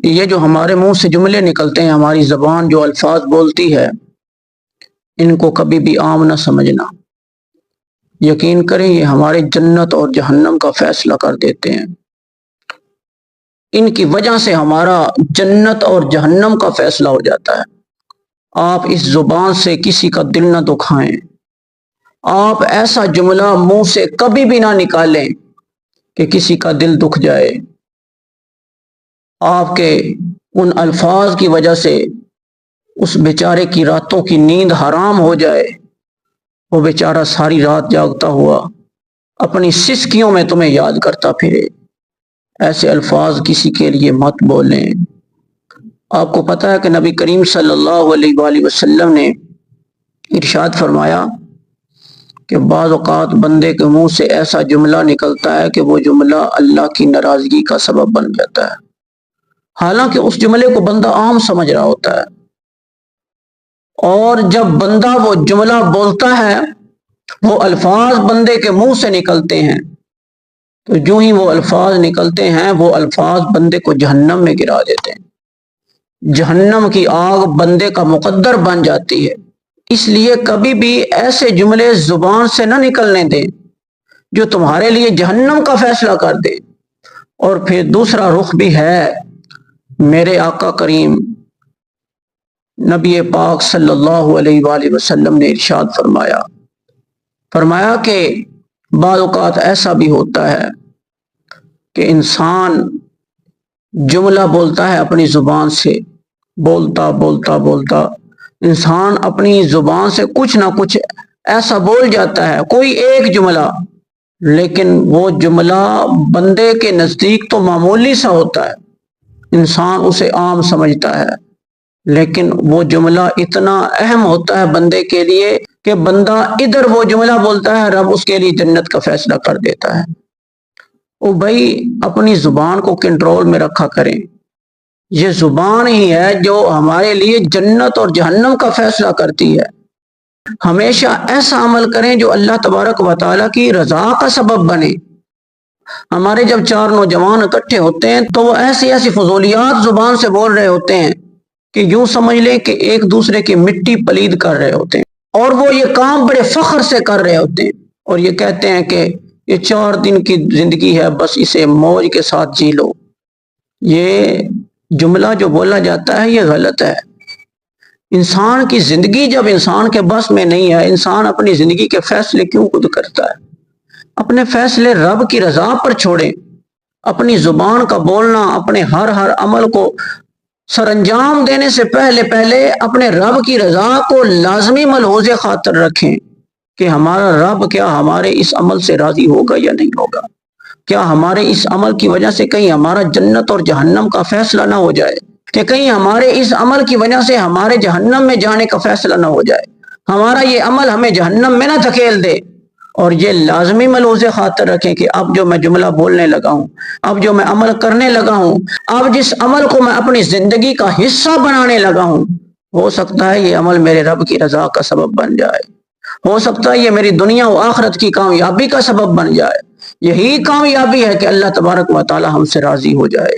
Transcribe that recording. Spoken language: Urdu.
یہ جو ہمارے منہ سے جملے نکلتے ہیں، ہماری زبان جو الفاظ بولتی ہے، ان کو کبھی بھی عام نہ سمجھنا۔ یقین کریں یہ ہمارے جنت اور جہنم کا فیصلہ کر دیتے ہیں۔ ان کی وجہ سے ہمارا جنت اور جہنم کا فیصلہ ہو جاتا ہے۔ آپ اس زبان سے کسی کا دل نہ دکھائیں۔ آپ ایسا جملہ منہ سے کبھی بھی نہ نکالیں کہ کسی کا دل دکھ جائے۔ آپ کے ان الفاظ کی وجہ سے اس بیچارے کی راتوں کی نیند حرام ہو جائے، وہ بیچارہ ساری رات جاگتا ہوا اپنی سسکیوں میں تمہیں یاد کرتا پھرے۔ ایسے الفاظ کسی کے لیے مت بولیں۔ آپ کو پتہ ہے کہ نبی کریم صلی اللہ علیہ وآلہ وسلم نے ارشاد فرمایا کہ بعض اوقات بندے کے منہ سے ایسا جملہ نکلتا ہے کہ وہ جملہ اللہ کی ناراضگی کا سبب بن جاتا ہے، حالانکہ اس جملے کو بندہ عام سمجھ رہا ہوتا ہے۔ اور جب بندہ وہ جملہ بولتا ہے، وہ الفاظ بندے کے منہ سے نکلتے ہیں، تو جو ہی وہ الفاظ نکلتے ہیں، وہ الفاظ بندے کو جہنم میں گرا دیتے ہیں۔ جہنم کی آگ بندے کا مقدر بن جاتی ہے۔ اس لیے کبھی بھی ایسے جملے زبان سے نہ نکلنے دیں جو تمہارے لیے جہنم کا فیصلہ کر دے۔ اور پھر دوسرا رخ بھی ہے، میرے آقا کریم نبی پاک صلی اللہ علیہ وآلہ وسلم نے ارشاد فرمایا کہ بعض اوقات ایسا بھی ہوتا ہے کہ انسان جملہ بولتا ہے اپنی زبان سے، بولتا انسان اپنی زبان سے کچھ نہ کچھ ایسا بول جاتا ہے، کوئی ایک جملہ، لیکن وہ جملہ بندے کے نزدیک تو معمولی سا ہوتا ہے، انسان اسے عام سمجھتا ہے، لیکن وہ جملہ اتنا اہم ہوتا ہے بندے کے لیے کہ بندہ ادھر وہ جملہ بولتا ہے، رب اس کے لیے جنت کا فیصلہ کر دیتا ہے۔ او بھائی، اپنی زبان کو کنٹرول میں رکھا کریں۔ یہ زبان ہی ہے جو ہمارے لیے جنت اور جہنم کا فیصلہ کرتی ہے۔ ہمیشہ ایسا عمل کریں جو اللہ تبارک و تعالیٰ کی رضا کا سبب بنے۔ ہمارے جب چار نوجوان اکٹھے ہوتے ہیں تو وہ ایسی فضولیات زبان سے بول رہے ہوتے ہیں کہ یوں سمجھ لیں کہ ایک دوسرے کی مٹی پلید کر رہے ہوتے ہیں، اور وہ یہ کام بڑے فخر سے کر رہے ہوتے ہیں، اور یہ کہتے ہیں کہ یہ 4 دن کی زندگی ہے، بس اسے موج کے ساتھ جی لو۔ یہ جملہ جو بولا جاتا ہے یہ غلط ہے۔ انسان کی زندگی جب انسان کے بس میں نہیں ہے، انسان اپنی زندگی کے فیصلے کیوں خود کرتا ہے؟ اپنے فیصلے رب کی رضا پر چھوڑیں۔ اپنی زبان کا بولنا، اپنے ہر عمل کو سر انجام دینے سے پہلے اپنے رب کی رضا کو لازمی ملحوظ خاطر رکھیں کہ ہمارا رب کیا ہمارے اس عمل سے راضی ہوگا یا نہیں ہوگا، کیا ہمارے اس عمل کی وجہ سے کہیں ہمارا جنت اور جہنم کا فیصلہ نہ ہو جائے، کہ کہیں ہمارے اس عمل کی وجہ سے ہمارے جہنم میں جانے کا فیصلہ نہ ہو جائے، ہمارا یہ عمل ہمیں جہنم میں نہ دھکیل دے۔ اور یہ لازمی ملحوظ خاطر رکھیں کہ اب جو میں جملہ بولنے لگا ہوں، اب جو میں عمل کرنے لگا ہوں، اب جس عمل کو میں اپنی زندگی کا حصہ بنانے لگا ہوں، ہو سکتا ہے یہ عمل میرے رب کی رضا کا سبب بن جائے، ہو سکتا ہے یہ میری دنیا و آخرت کی کامیابی کا سبب بن جائے۔ یہی کامیابی ہے کہ اللہ تبارک و تعالی ہم سے راضی ہو جائے۔